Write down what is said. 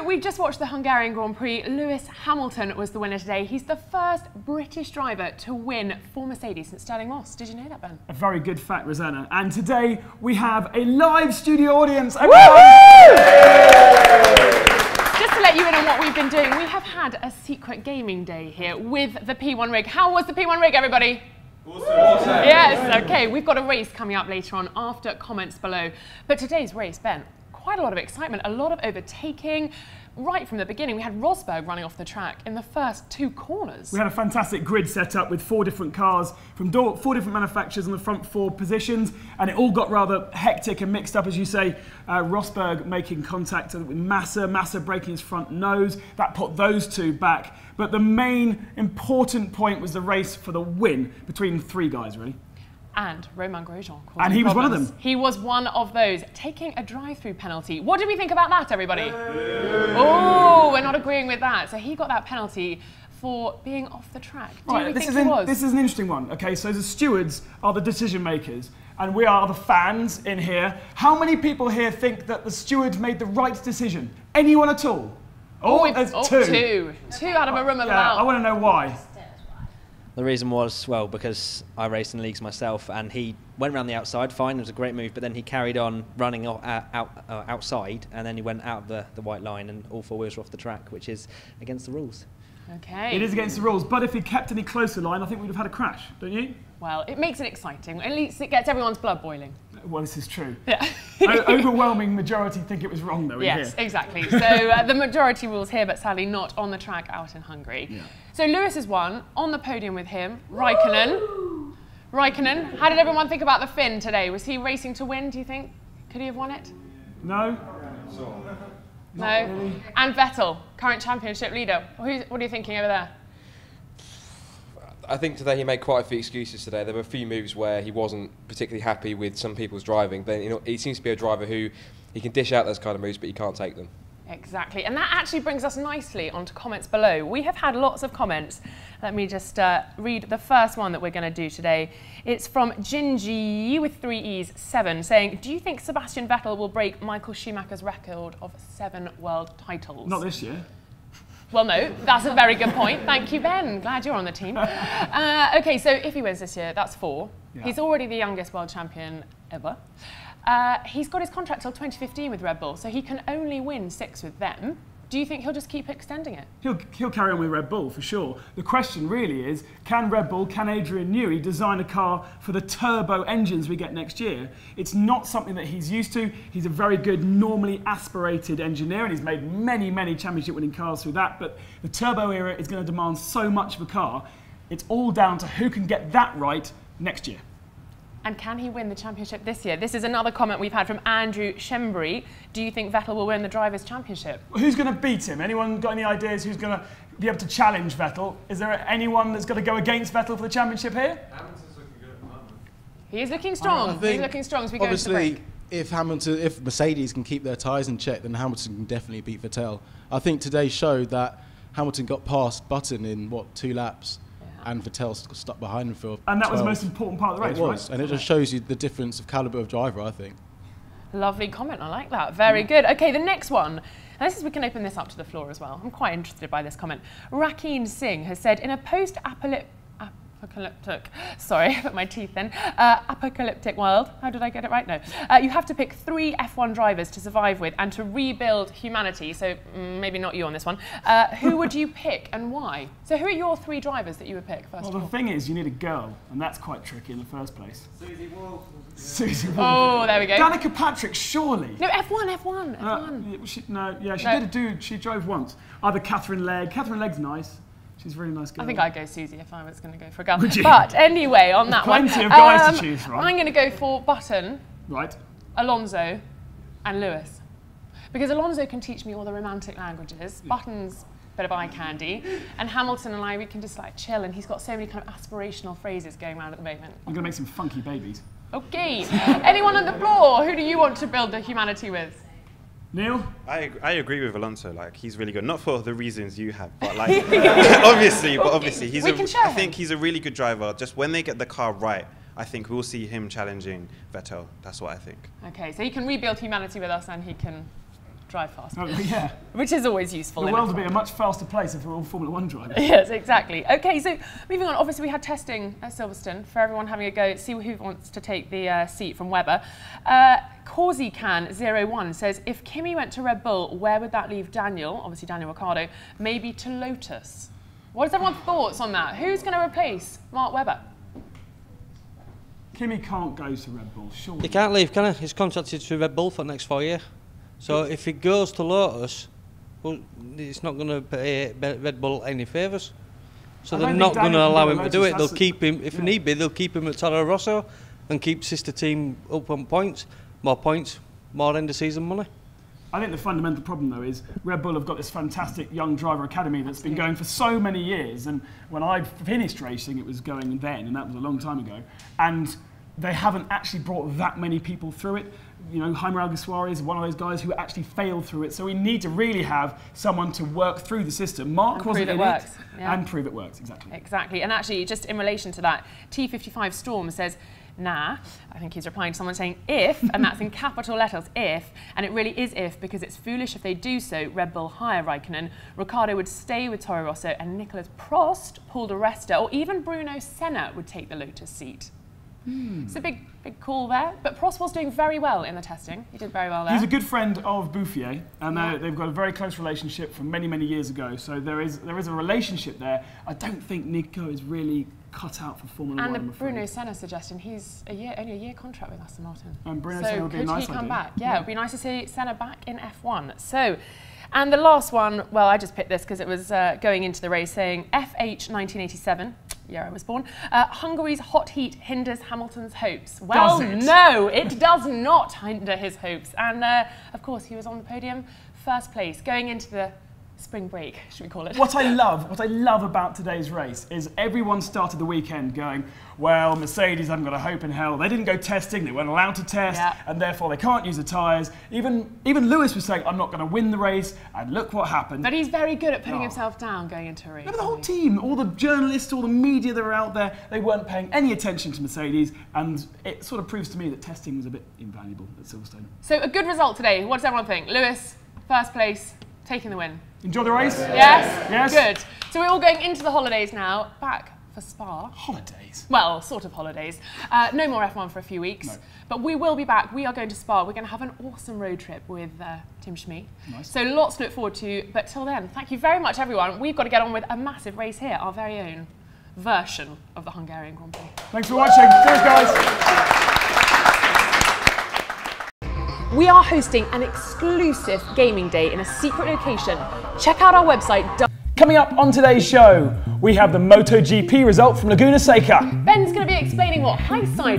So we've just watched the Hungarian Grand Prix. Lewis Hamilton was the winner today. He's the first British driver to win for Mercedes since Sterling Moss. Did you know that, Ben? A very good fact, Rosanna. And today we have a live studio audience. Just to let you in on what we've been doing, we have had a secret gaming day here with the P1 rig. How was the P1 rig, everybody? Awesome. Yes, okay. We've got a race coming up later on after comments below. But today's race, Ben, quite a lot of excitement, a lot of overtaking. Right from the beginning, we had Rosberg running off the track in the first 2 corners. We had a fantastic grid set up with 4 different cars from 4 different manufacturers on the front 4 positions, and it all got rather hectic and mixed up, as you say. Rosberg making contact with Massa breaking his front nose. That put those 2 back. But the main important point was the race for the win between 3 guys, really. And Romain Grosjean. And he was one of them. He was one of those, taking a drive-through penalty. What did we think about that, everybody? Oh, we're not agreeing with that. So he got that penalty for being off the track. Do you think he was? This is an interesting one. Okay, so the stewards are the decision makers, and we are the fans in here. How many people here think that the stewards made the right decision? Anyone at all? Oh, there's 2. 2 out of a room of about. I want to know why. The reason was, well, because I raced in leagues myself, and he went around the outside, fine, it was a great move, but then he carried on running outside, and then he went out of the white line, and all 4 wheels were off the track, which is against the rules. Okay. It is against the rules, but if he kept any closer line, I think we'd have had a crash, don't you? Well, it makes it exciting. At least it gets everyone's blood boiling. Well, this is true. Yeah. Overwhelming majority think it was wrong, though. Yes, exactly. So the majority rules here, but sadly not on the track out in Hungary. Yeah. So Lewis has won. On the podium with him, Raikkonen. Raikkonen, how did everyone think about the Finn today? Was he racing to win, do you think? Could he have won it? No. No. Really. And Vettel, current championship leader. What are you thinking over there? I think today he made quite a few excuses today. There were a few moves where he wasn't particularly happy with some people's driving, but he seems to be a driver who he can dish out those kind of moves, but he can't take them. Exactly. And that actually brings us nicely onto comments below. We have had lots of comments. Let me just read the first one that we're going to do today. It's from Gingy with 3 E's 7 saying, do you think Sebastian Vettel will break Michael Schumacher's record of 7 world titles? Not this year. Well, no, that's a very good point. Thank you, Ben. Glad you're on the team. OK, so if he wins this year, that's 4. Yeah. He's already the youngest world champion ever. He's got his contract till 2015 with Red Bull, so he can only win 6 with them. Do you think he'll just keep extending it? He'll carry on with Red Bull, for sure. The question really is, can Red Bull, can Adrian Newey design a car for the turbo engines we get next year? It's not something that he's used to. He's a very good, normally aspirated engineer, and he's made many, many championship-winning cars through that, but the turbo era is going to demand so much of a car. It's all down to who can get that right next year. And can he win the championship this year? This is another comment we've had from Andrew Shembry. Do you think Vettel will win the Drivers' Championship? Who's going to beat him? Anyone got any ideas who's going to be able to challenge Vettel? Is there anyone that's got to go against Vettel for the championship here? Hamilton's looking good at the moment. He is looking strong. He's looking strong as we go into the break. If Mercedes can keep their tyres in check, then Hamilton can definitely beat Vettel. I think today showed that Hamilton got past Button in, 2 laps? And Vettel stuck behind him for And that 12. was the most important part of the race, right? And it just shows you the difference of calibre of driver, I think. Lovely comment, I like that. Very good. OK, the next one. And we can open this up to the floor as well. I'm quite interested by this comment. Rakeen Singh has said, in a post-apocalyptic, sorry, I put my teeth in, apocalyptic world, how did I get it right? No. You have to pick 3 F1 drivers to survive with and to rebuild humanity. So maybe not you on this one. Who would you pick and why? So who are your 3 drivers that you would pick first of all? Well, the thing is, you need a girl, and that's quite tricky in the first place. Susie Wolf. Susie Wolf. Oh, there we go. Danica Patrick, surely. No, F1. She drove once. Either Catherine Legg. Catherine Legg's nice. She's a really nice girl. I think I'd go Susie if I was going to go for a girl. Would you? But anyway, on that one. Plenty of guys to choose from. I'm going to go for Button, right, Alonso, and Lewis. Because Alonso can teach me all the romantic languages. Button's a bit of eye candy. And Hamilton and I, we can just chill. And he's got so many kind of aspirational phrases going around at the moment. I'm going to make some funky babies. OK. Anyone on the floor? Who do you want to build the humanity with? Neil? I agree with Alonso. He's really good. Not for the reasons you have, but obviously, I think he's a really good driver. Just when they get the car right, I think we'll see him challenging Vettel. That's what I think. OK, so he can rebuild humanity with us, and he can drive fast. Oh, yeah. Which is always useful. The world would be a much faster place if we were all Formula 1 drivers. Yes, exactly. Okay, so moving on. Obviously, we had testing at Silverstone for everyone having a go, see who wants to take the seat from Webber. CorsiCan01 says, if Kimi went to Red Bull, where would that leave Daniel? Obviously, Daniel Ricciardo. Maybe to Lotus. What is everyone's thoughts on that? Who's going to replace Mark Webber? Kimi can't go to Red Bull, surely. He can't leave, can he? He's contracted to Red Bull for the next 4 years. So if he goes to Lotus, well, it's not going to pay Red Bull any favours. So they're not going to allow him to do it. They'll keep him, if need be, they'll keep him at Toro Rosso and keep sister team up on points, more end of season money. I think the fundamental problem, though, is Red Bull have got this fantastic young driver academy that's been going for so many years. And when I finished racing, it was going then, and that was a long time ago. And they haven't actually brought that many people through it. You know, Jaime Alguersuari is one of those guys who actually failed through it. So we need to really have someone to work through the system. Mark wasn't in it. And prove it works, exactly. Exactly. And actually, just in relation to that, T55 Storm says, nah, I think he's replying to someone saying if, and that's in capital letters, if, and it really is if, because it's foolish if they do so. Red Bull hire Raikkonen, Ricciardo would stay with Toro Rosso, and Nicolas Prost, Paul di Resta, or even Bruno Senna would take the Lotus seat. It's a big call there, but Prost was doing very well in the testing. He did very well there. He's a good friend of Bouffier, and they've got a very close relationship from many, many years ago. So there is a relationship there. I don't think Nico is really cut out for Formula 1. And the Bruno Senna suggestion, he's only a year contract with Aston Martin. And Bruno Senna would be a nice idea. Could he come back? Yeah, it would be nice to see Senna back in F1. So, and the last one, well, I just picked this because it was going into the race saying FH 1987. Yeah, I was born. Hungary's hot heat hinders Hamilton's hopes. Well, no, it does not hinder his hopes. And of course, he was on the podium, first place, going into the spring break, should we call it? What I love about today's race is everyone started the weekend going, well, Mercedes haven't got a hope in hell. They didn't go testing, they weren't allowed to test, and therefore they can't use the tyres. Even Lewis was saying, I'm not going to win the race, and look what happened. But he's very good at putting himself down going into a race. Remember the whole team, all the journalists, all the media that were out there, they weren't paying any attention to Mercedes, and it sort of proves to me that testing was a bit invaluable at Silverstone. So a good result today. What does everyone think? Lewis, first place, taking the win. Enjoy the race? Yes? Yes. Good. So we're all going into the holidays now, back for Spa. Holidays? Well, sort of holidays. No more F1 for a few weeks. No. But we will be back. We are going to Spa. We're going to have an awesome road trip with Tim Schmid. Nice. So lots to look forward to. But till then, thank you very much, everyone. We've got to get on with a massive race here, our very own version of the Hungarian Grand Prix. Thanks for watching. Cheers, guys. We are hosting an exclusive gaming day in a secret location. Check out our website. Coming up on today's show, we have the MotoGP result from Laguna Seca. Ben's going to be explaining what high-siding